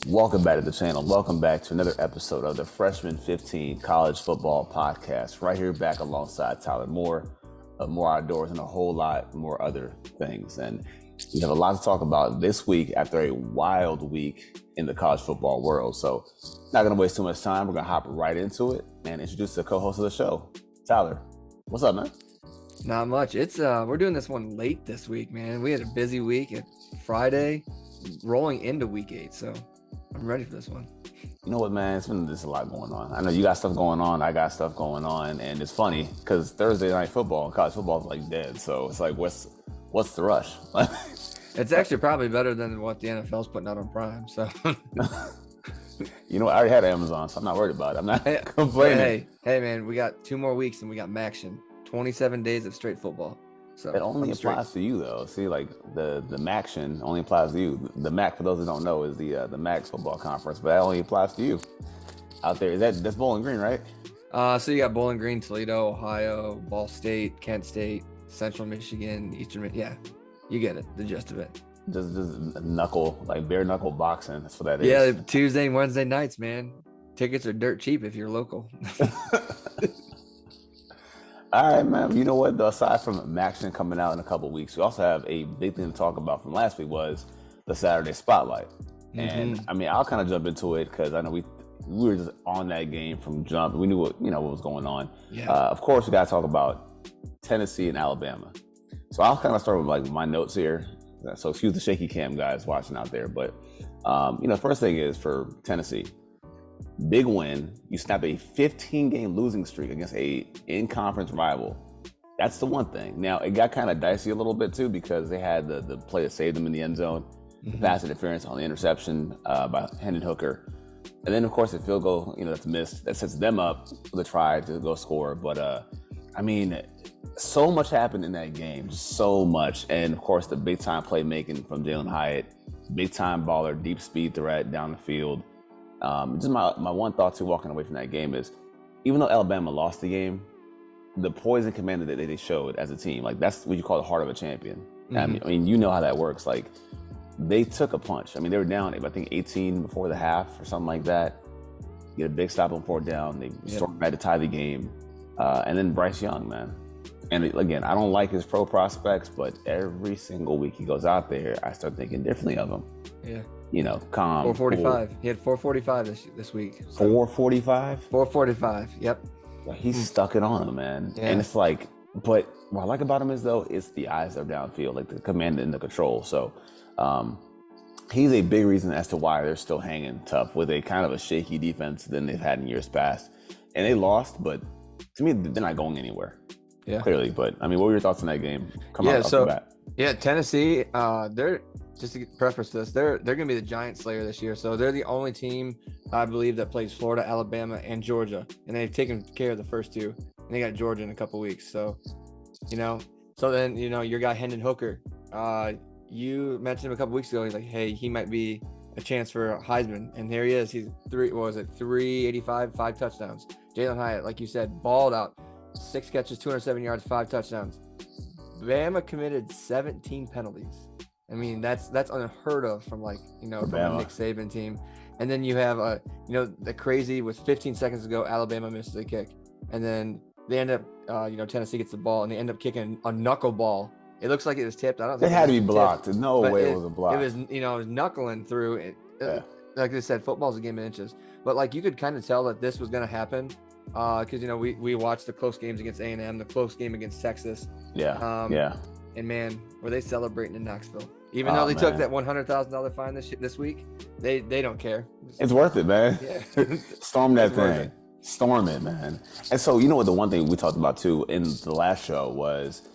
Welcome back to the channel. Welcome back to another episode of the Freshman 15 College Football Podcast. Right here back alongside Tyler Moore of More Outdoors and a whole lot more other things. And we have a lot to talk about this week after a wild week in the college football world. So not going to waste too much time. We're going to hop right into it and introduce the co-host of the show, Tyler. What's up, man? Not much. It's we're doing this one late this week, man. We had a busy week at Friday, rolling into week 8. So I'm ready for this one. You know what, man? It's been just a lot going on. I know you got stuff going on. I got stuff going on. And it's funny because Thursday night football, college football is like dead. So it's like, what's the rush? It's actually probably better than what the NFL's putting out on Prime. So, you know, I already had Amazon, so I'm not worried about it. I'm not complaining. Hey, man, we got 2 more weeks and we got Maction. 27 days of straight football. So it only applies to you, though. See, like the Maction only applies to you. The MAC, for those who don't know, is the MAC football conference, but that only applies to you out there. That's Bowling Green, right? So you got Bowling Green, Toledo, Ohio, Ball State, Kent State, Central Michigan, Eastern. Yeah, you get it. The gist of it. Just knuckle, like bare knuckle boxing. That's what that is. Yeah, Tuesday and Wednesday nights, man. Tickets are dirt cheap if you're local. All right, man. You know what? Aside from Maction coming out in a couple of weeks, we also have a big thing to talk about from last week was the Saturday Spotlight. Mm-hmm. And I mean, I'll kind of jump into it because I know we were just on that game from jump. We knew what was going on. Yeah. Of course, we got to talk about Tennessee and Alabama. So I'll kind of start with like my notes here. So excuse the shaky cam guys watching out there, but first thing is for Tennessee. Big win. You snap a 15-game losing streak against a in-conference rival. That's the one thing. Now, it got kind of dicey a little bit, too, because they had the play that saved them in the end zone, the pass interference on the interception by Hendon Hooker. And then, of course, the field goal, that's missed. That sets them up for the try to go score. But, so much happened in that game. Just so much. And, of course, the big-time playmaking from Jalen Hyatt, big-time baller, deep speed threat down the field. Just my one thought too walking away from that game is, even though Alabama lost the game, the poise and command that they showed as a team, like that's what you call the heart of a champion. Mm-hmm. I mean, you know how that works. Like they took a punch. I mean, they were down, I think 18 before the half or something like that. Get a big stop on 4th down. They stormed back to tie the game. And then Bryce Young, man. And again, I don't like his pro prospects, but every single week he goes out there, I start thinking differently of him. Yeah. Calm. 445. He had 445 this week. So. 445? 445. Yep. He's stuck it on him, man. Yeah. And it's like, but what I like about him is though, it's the eyes that are downfield, like the command and the control. So he's a big reason as to why they're still hanging tough with a kind of a shaky defense than they've had in years past. And they lost, but to me, they're not going anywhere. Yeah. Clearly. But I mean, what were your thoughts in that game? Tennessee, they're just to preface this, they're going to be the giant slayer this year. So they're the only team, I believe, that plays Florida, Alabama, and Georgia. And they've taken care of the first 2. And they got Georgia in a couple weeks. So, then, your guy Hendon Hooker, you mentioned him a couple weeks ago. He's like, hey, he might be a chance for a Heisman. And there he is. He's 385, 5 touchdowns. Jalen Hyatt, like you said, balled out. 6 catches, 207 yards, 5 touchdowns. Bama committed 17 penalties. I mean, that's unheard of from from a Nick Saban team. And then you have the crazy with 15 seconds to go, Alabama misses a kick, and then they end up Tennessee gets the ball and they end up kicking a knuckleball. It looks like it was tipped. I don't think it had to be blocked. There's no way it was a block. It was it was knuckling through it. Yeah. Like I said, football's a game of inches. But like you could kind of tell that this was going to happen because we watched the close games against A&M, the close game against Texas. Yeah. And man, were they celebrating in Knoxville? Even though they took that $100,000 fine this week, they don't care. It's worth it, man. Yeah. Storm that thing. Storm it, man. And so, the one thing we talked about too in the last show was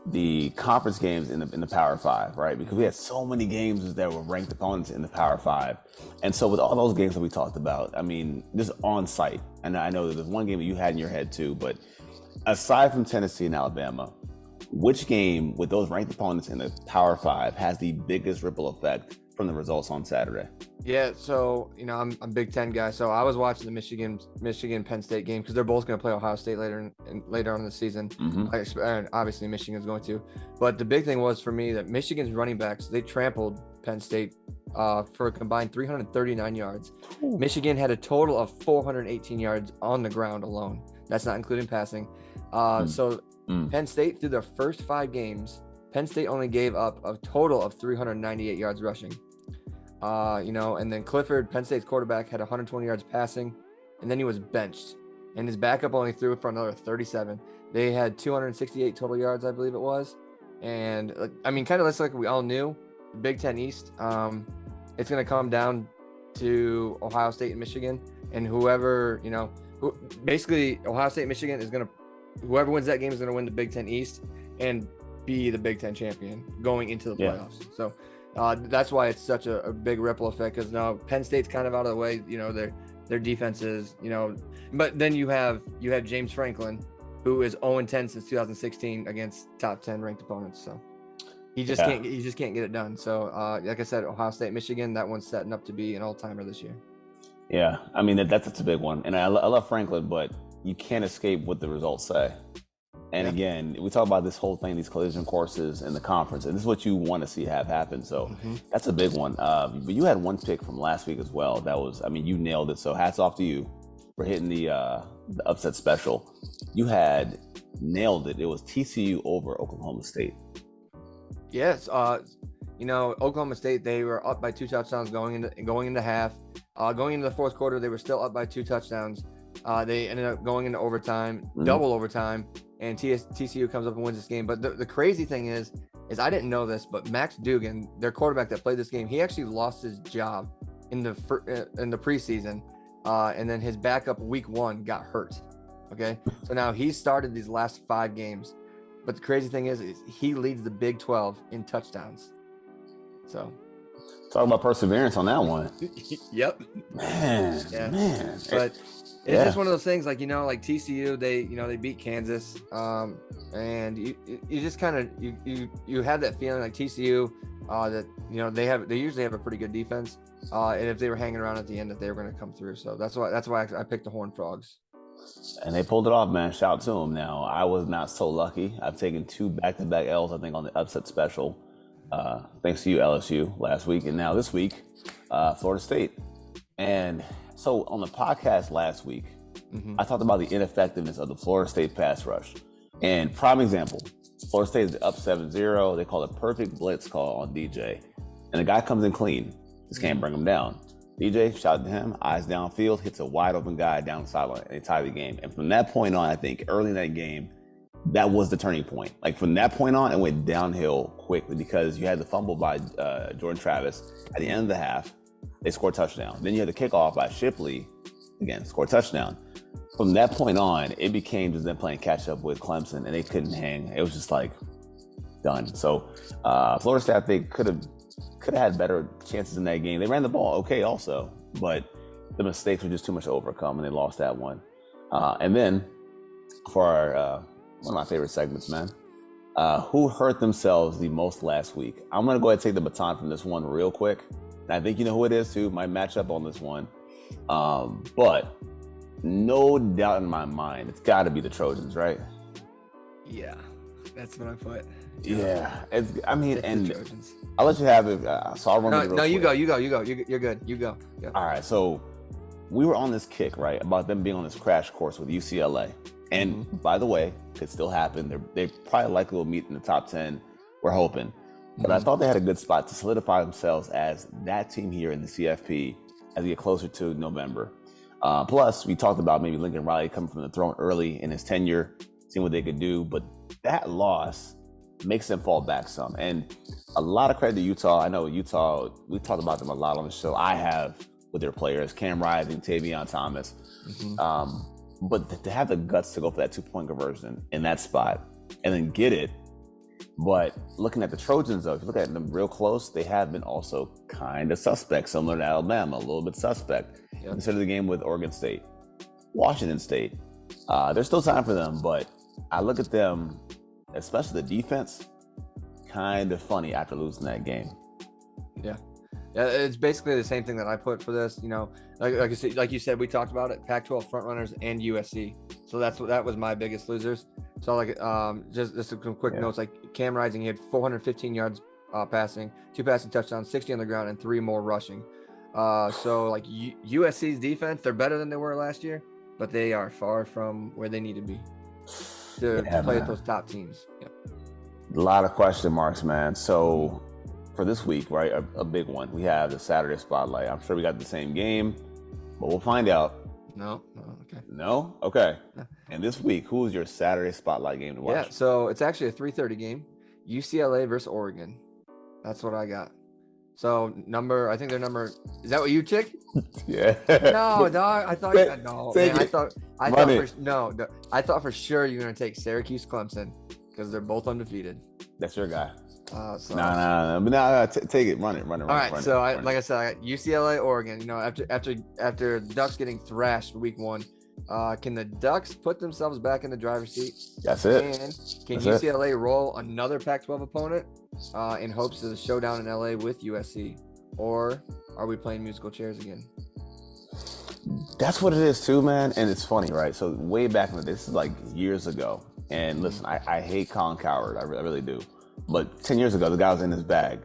the conference games in the Power 5, right? Because we had so many games that were ranked opponents in the Power 5. And so with all those games that we talked about, I mean, just on site, and I know that there's one game that you had in your head too, but aside from Tennessee and Alabama, which game with those ranked opponents in the Power 5 has the biggest ripple effect from the results on Saturday? Yeah, so I'm a Big Ten guy, so I was watching the Michigan Penn State game because they're both going to play Ohio State later on in the season. Mm-hmm. And obviously Michigan's going to, but the big thing was for me that Michigan's running backs, they trampled Penn State for a combined 339 yards. Ooh. Michigan had a total of 418 yards on the ground alone. That's not including passing. So Penn State, through their first 5 games, Penn State only gave up a total of 398 yards rushing. And then Clifford, Penn State's quarterback, had 120 yards passing, and then he was benched. And his backup only threw for another 37. They had 268 total yards, I believe it was. And kind of looks like we all knew, Big Ten East, it's going to come down to Ohio State and Michigan, and whoever, basically Ohio State and Michigan is whoever wins that game is going to win the Big Ten East and be the Big Ten champion going into the playoffs. So that's why it's such a big ripple effect, because now Penn State's kind of out of the way. Their defense is, but then you have James Franklin, who is 0-10 since 2016 against top 10 ranked opponents. So he just can't get it done. So like I said, Ohio State, Michigan, that one's setting up to be an all-timer this year. Yeah, I mean that's a big one, and I love Franklin, but you can't escape what the results say. And again, we talk about this whole thing, these collision courses in the conference, and this is what you want to see have happen. So that's a big one. But you had one pick from last week as well. That was, you nailed it. So hats off to you for hitting the upset special. You had nailed it. It was TCU over Oklahoma State. Yes. Oklahoma State, they were up by 2 touchdowns going into half. Going into the fourth quarter, they were still up by 2 touchdowns. They ended up going into overtime, double overtime, and TCU comes up and wins this game. But the crazy thing is I didn't know this, but Max Duggan, their quarterback that played this game, he actually lost his job in the preseason, and then his backup week 1 got hurt. Okay, so now he started these last 5 games, but the crazy thing is he leads the Big 12 in touchdowns. So talk about perseverance on that one. Yep. Man. But it's just one of those things, like TCU, they beat Kansas, and you just kind of you have that feeling like TCU that they usually have a pretty good defense, and if they were hanging around at the end, that they were going to come through. So that's why I picked the Horned Frogs. And they pulled it off, man. Shout out to them. Now, I was not so lucky. I've taken 2 back-to-back L's, I think, on the upset special. Thanks to you, LSU, last week, and now this week, Florida State. And so on the podcast last week, I talked about the ineffectiveness of the Florida State pass rush. And prime example, Florida State is up 7-0. They call it perfect blitz call on DJ. And the guy comes in clean. Just can't bring him down. DJ, shout out to him, eyes downfield, hits a wide open guy down the sideline, and they tie the game. And from that point on, I think early in that game, that was the turning point. Like from that point on, it went downhill quickly because you had the fumble by Jordan Travis at the end of the half. They scored a touchdown. Then you had the kickoff by Shipley, again, scored a touchdown. From that point on, it became just them playing catch up with Clemson, and they couldn't hang. It was just like done. So Florida State, I think, could have had better chances in that game. They ran the ball okay also, but the mistakes were just too much to overcome, and they lost that one. And then for our one of my favorite segments, man, who hurt themselves the most last week? I'm going to go ahead and take the baton from this one real quick. And I think you know who it is too. Might match up on this one. But no doubt in my mind, it's got to be the Trojans, right? Yeah, that's what I put. Yeah. And Trojans. I'll let you have it. So I'll run it real quick. You go. You're good. You go. Yeah. All right. So we were on this kick, right, about them being on this crash course with UCLA. And by the way, could still happen. They probably likely will meet in the top 10. We're hoping. But I thought they had a good spot to solidify themselves as that team here in the CFP as we get closer to November. Plus, we talked about maybe Lincoln Riley coming from the throne early in his tenure, seeing what they could do. But that loss makes them fall back some. And a lot of credit to Utah. I know Utah, we talked about them a lot on the show. I have with their players, Cam Rising, Tavion Thomas. But to have the guts to go for that 2-point conversion in that spot and then get it. But looking at the Trojans, though, if you look at them real close, they have been also kind of suspect, similar to Alabama, a little bit suspect. Yep. Consider the game with Oregon State, Washington State. There's still time for them, but I look at them, especially the defense, kind of funny after losing that game. Yeah, it's basically the same thing that I put for this. Like you said, we talked about it. Pac-12 frontrunners and USC. So that was my biggest losers. So just some quick notes. Like Cam Rising, he had 415 yards passing, 2 passing touchdowns, 60 on the ground, and 3 more rushing. So like USC's defense, they're better than they were last year, but they are far from where they need to be to play with those top teams. Yeah. A lot of question marks, man. So for this week, right, a big one. We have the Saturday Spotlight. I'm sure we got the same game, but we'll find out. No, okay. No? Okay. And this week, who is your Saturday Spotlight game to watch? Yeah, so it's actually a 3:30 game. UCLA versus Oregon. That's what I got. So I think their number, is that what you took? Yeah. No, dog. I thought no. Man, I thought for sure you were gonna take Syracuse Clemson because they're both undefeated. That's your guy. So. No. Take it. Run it. All right. So I got UCLA, Oregon. You know, after Ducks getting thrashed week 1, can the Ducks put themselves back in the driver's seat? That's it. And can UCLA roll another Pac-12 opponent in hopes of the showdown in LA with USC, or are we playing musical chairs again? That's what it is too, man. And it's funny, right? So way back in the day, this is like years ago. And listen, I hate Colin Cowherd. I really do. But 10 years ago, the guy was in his bag.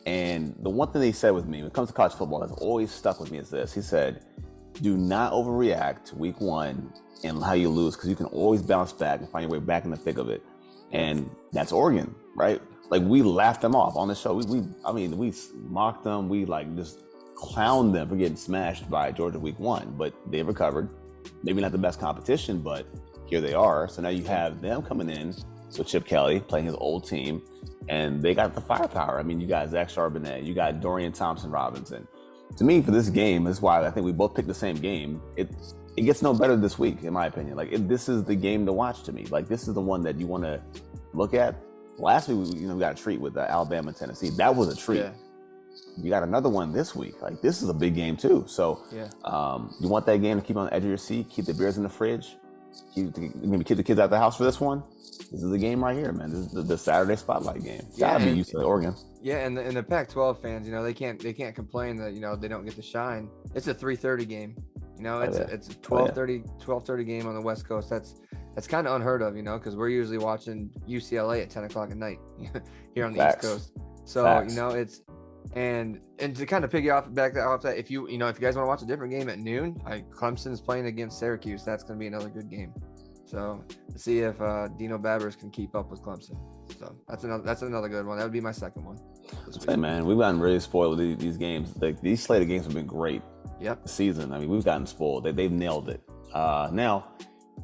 And the one thing he said with me when it comes to college football that's always stuck with me is this. He said, do not overreact to week 1 and how you lose, because you can always bounce back and find your way back in the thick of it. And that's Oregon, right? Like, we laughed them off on the show. We mocked them. We just clowned them for getting smashed by Georgia week 1, but they recovered. Maybe not the best competition, but here they are. So now you have them coming in with Chip Kelly playing his old team, and they got the firepower. I mean, you got Zach Charbonnet, you got Dorian Thompson-Robinson. To me, for this game, that's why I think we both picked the same game. It gets no better this week, in my opinion. This is the game to watch to me. This is the one that you want to look at. Last week, we got a treat with Alabama and Tennessee. That was a treat. Yeah. You got another one this week. This is a big game too. So you want that game to keep on the edge of your seat, keep the beers in the fridge, maybe keep the kids out of the house for this one. This is the game right here, man. This is the Saturday Spotlight game. It's gotta be UCLA, Oregon. Yeah, and the Pac-12 fans, they can't complain that they don't get to shine. It's a 3:30 game. It's a 12:30 game on the West Coast. That's kind of unheard of, because we're usually watching UCLA at 10 o'clock at night here on the East Coast. So it's and to kind of back off that, if you guys want to watch a different game at noon, Clemson's playing against Syracuse. That's going to be another good game. So let's see if Dino Babers can keep up with Clemson. So that's another good one. That would be my second one. Hey man, we've gotten really spoiled with these games. These slated games have been great. Yep. This season. I mean, we've gotten spoiled. They've nailed it. Now,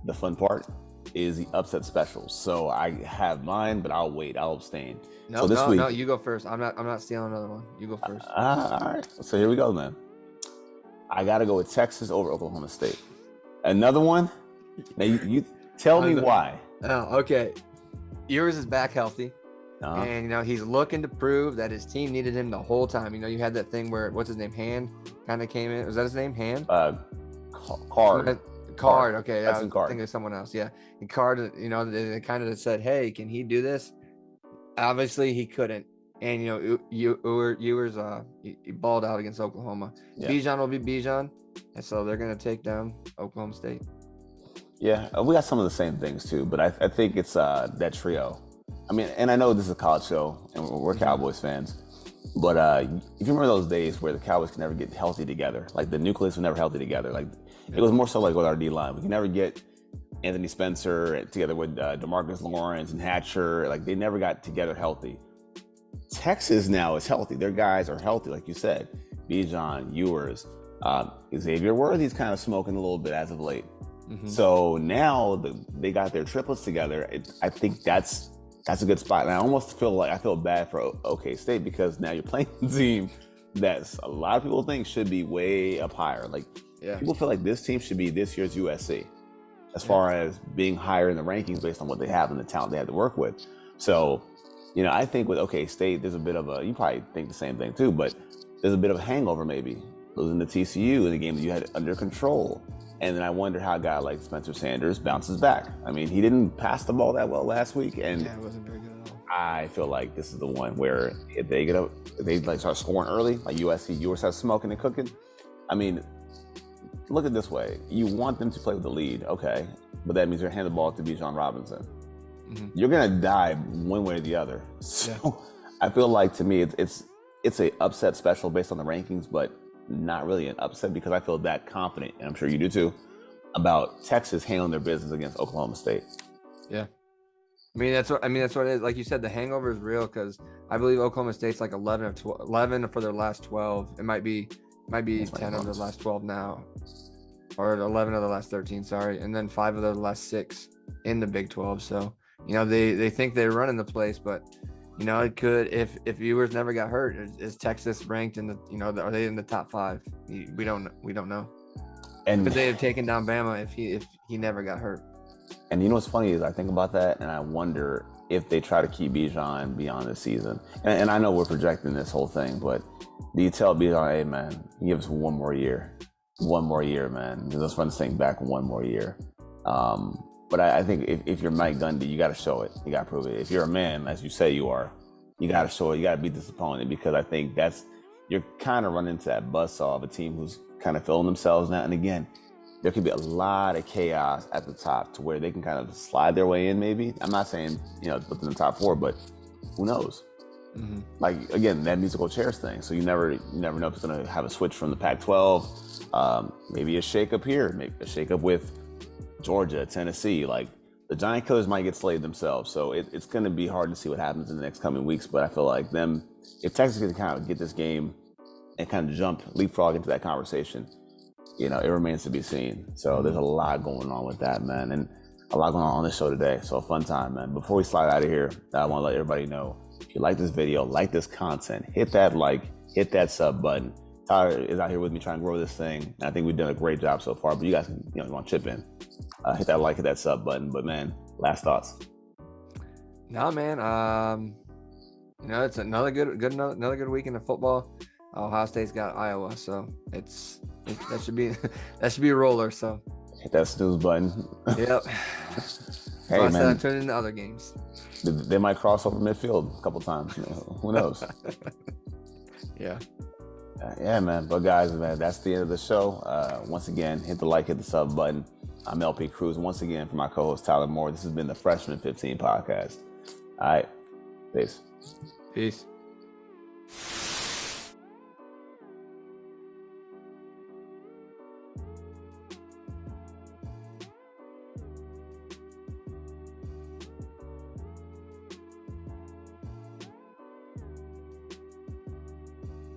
the fun part is the upset specials. So I have mine, but I'll wait. I'll abstain. No, you go first. I'm not stealing another one. You go first. All right. So here we go, man. I got to go with Texas over Oklahoma State. Another one. Now you tell me why. Oh, okay. Ewers is back healthy. And he's looking to prove that his team needed him the whole time. You had that thing where what's his name, Hand, kind of came in. Was that his name, Hand? Card. Okay, I was thinking of someone else. Yeah, and Card. They kind of said, "Hey, can he do this?" Obviously, he couldn't. And Ewers, he balled out against Oklahoma. Yeah. Bijan will be Bijan, and so they're gonna take down Oklahoma State. Yeah, we got some of the same things too, but I think it's that trio. I mean, and I know this is a college show, and we're Cowboys fans, but if you remember those days where the Cowboys could never get healthy together, the nucleus was never healthy together. It was more so with our D-line. We could never get Anthony Spencer together with DeMarcus Lawrence and Hatcher. They never got together healthy. Texas now is healthy. Their guys are healthy, like you said. Bijan, Ewers, Xavier Worthy's kind of smoking a little bit as of late. Mm-hmm. So now they got their triplets together. I think that's a good spot. And I almost feel bad for OK State, because now you're playing a team that's a lot of people think should be way up higher. People feel like this team should be this year's USC as far as being higher in the rankings based on what they have and the talent they have to work with. So, I think with OK State, there's a bit of you probably think the same thing too, but there's a bit of a hangover maybe. Losing to TCU in a game that you had under control. And then I wonder how a guy like Spencer Sanders bounces back. I mean, he didn't pass the ball that well last week, and it wasn't very good at all. I feel like this is the one where if they start scoring early, like USC, you start smoking and cooking. I mean, look at it this way: you want them to play with the lead, okay, but that means you're handing the ball to Bijan Robinson. Mm-hmm. You're gonna die one way or the other. So I feel like to me it's a upset special based on the rankings, but not really an upset because I feel that confident, and I'm sure you do too, about Texas handling their business against Oklahoma State. Yeah. That's what it is. Like you said, the hangover is real because I believe Oklahoma State's like 11 for their last 12. It might be 10 of their last 12 now, or 11 of the last 13. Sorry, and then 5 of the last 6 in the Big 12. So they think they're running the place, but it could if viewers never got hurt. Is Texas ranked in the are they in the top 5? We don't know. And could they have taken down Bama if he never got hurt? And what's funny is I think about that and I wonder if they try to keep Bijan beyond the season. And I know we're projecting this whole thing, but do you tell Bijan, hey man, give us one more year, man. Let's run this thing back one more year. But I think if you're Mike Gundy, you got to show it. You got to prove it. If you're a man, as you say you are, you got to show it. You got to beat this opponent because I think you're kind of running into that buzzsaw of a team who's kind of feeling themselves now. And again, there could be a lot of chaos at the top to where they can kind of slide their way in maybe. I'm not saying, within the top 4, but who knows? Mm-hmm. Like, again, that musical chairs thing. So you never know if it's going to have a switch from the Pac-12. Maybe a shakeup here, maybe a shakeup with Georgia, Tennessee. Like, the Giant Killers might get slayed themselves. So it's going to be hard to see what happens in the next coming weeks. But I feel like if Texas can kind of get this game and kind of leapfrog into that conversation, it remains to be seen. So there's a lot going on with that, man. And a lot going on this show today. So a fun time, man. Before we slide out of here, I want to let everybody know, if you like this video, like this content, hit that like, hit that sub button. Tyler is out here with me trying to grow this thing. And I think we've done a great job so far, but you guys can, you want to chip in. Hit that like, hit that sub button. But man, last thoughts. No, man. It's another good weekend of football. Ohio State's got Iowa, so that should be a roller. So hit that snooze button. Yep. Hey man, I'm turning into other games. They might cross over midfield a couple times. Who knows? Yeah. Yeah, man. But guys, man, that's the end of the show. Once again, hit the like, hit the sub button. I'm LP Cruz. Once again, for my co-host Tyler Moore, this has been the Freshman 15 podcast. All right. Peace. Peace.